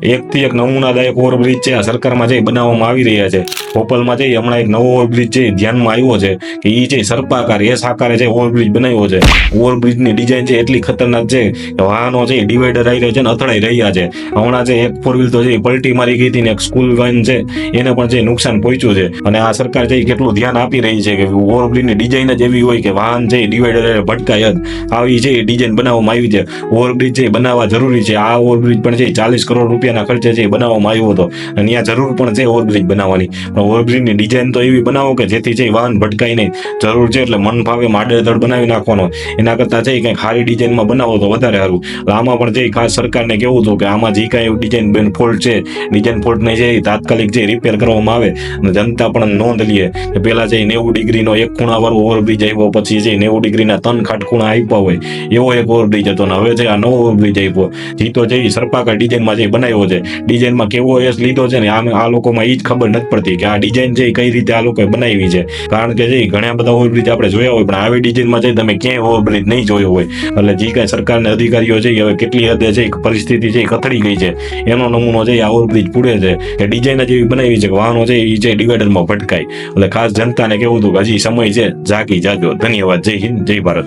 એકથી એક નમૂનાદાયક ઓવરબ્રિજ છે આ સરકારમાં જે બનાવવામાં આવી રહ્યા છે. ભોપાલમાં જે હમણાં એક નવો ઓવરબ્રિજ છે ધ્યાનમાં આવ્યો છે કે એ છે સર્પાકાર એસ આકારે જે ઓવરબ્રિજ બનાવ્યો છે. ઓવરબ્રિજની ડિઝાઇન છે એટલી ખતરનાક છે કે વાહનો છે ડિવાઈડર આવી રહ્યા છે ને અથડાઈ રહ્યા છે. હમણાં જે એક ફોર વ્હીલ તો છે પલટી મારી ગઈ હતી ને એક સ્કૂલ વાન છે એને પણ જે નુકસાન પહોંચ્યું છે. અને આ સરકાર છે કેટલું ધ્યાન આપી રહી છે કે ઓવરબ્રિજની ડિઝાઇન જ એવી હોય કે વાહન છે ડિવાઈડર ભટકાય જ આવી છે ડિઝાઇન બનાવવામાં આવી છે. ઓવરબ્રિજ છે બનાવવા જરૂરી છે. આ ઓવરબ્રિજ પણ છે 40 કરોડ રૂપિયાના ખર્ચે છે બનાવવામાં આવ્યો હતો અને ત્યાં જરૂર પણ છે ઓવરબ્રિજ બનાવવાની. પણ ઓવરબ્રિજની ડિઝાઇન તો એવી બનાવો કે જેથી છે વાહન ભટકાય નહીં. જરૂર છે એટલે મન ભાવે માડેધડ બનાવી નાખવાનો. એના કરતા છે કંઈક સારી ડિઝાઇનમાં બનાવો તો વધારે સારું. આમાં પણ છે ખાસ સરકારને કેવું હતું કે આમાં જે કાંઈ ડિઝાઇન ફોલ્ટ છે ડિઝાઇન ફોલ્ટને છે તાત્કાલિક જે રિપેર કરવામાં આવે અને જનતા પણ નોંધ લે કે પહેલા છે 90 ડિગ્રીનો એક ખૂણા વાળો ઓવરબ્રિજ આવ્યો, પછી છે 90 ડિગ્રીના 3 ખાટ ખૂણા આપ્યા હોય એવો એક ઓવરબ્રિજ હતો ને હવે છે આ નવો ઓવરબ્રિજ આપ્યો. જીતો છે સર્પાકાર ડિઝાઇનમાં જે બનાવ્યો છે. ડિઝાઇનમાં કેવો એસ લીધો છે ને આ લોકોમાં એ જ ખબર નથી પડતી કે આ ડિઝાઇન છે કઈ રીતે આ લોકોએ બનાવી છે. કારણ કે જે ઘણા બધા ઓવરબ્રિજ આપણે જોયા હોય પણ આવી ડિઝાઇનમાં છે તમે ક્યાંય ઓવરબ્રિજ નહીં જોયો હોય. એટલે જે કાંઈ સરકારના અધિકારીઓ છે હવે કેટલી હદે છે પરિસ્થિતિ છે કથળી ગઈ છે એનો નમૂનો છે આ ઓવરબ્રિજ પૂરે છે કે ડિઝાઇન જ એવી બનાવી છે કે વાહનો છે એ છે ડિવાઈડરમાં ભટકાય. એટલે ખાસ જનતાને કેવું હતું કે હજી સમય છે જાગી જાજો. ધન્યવાદ. જય હિન્દ, જય ભારત.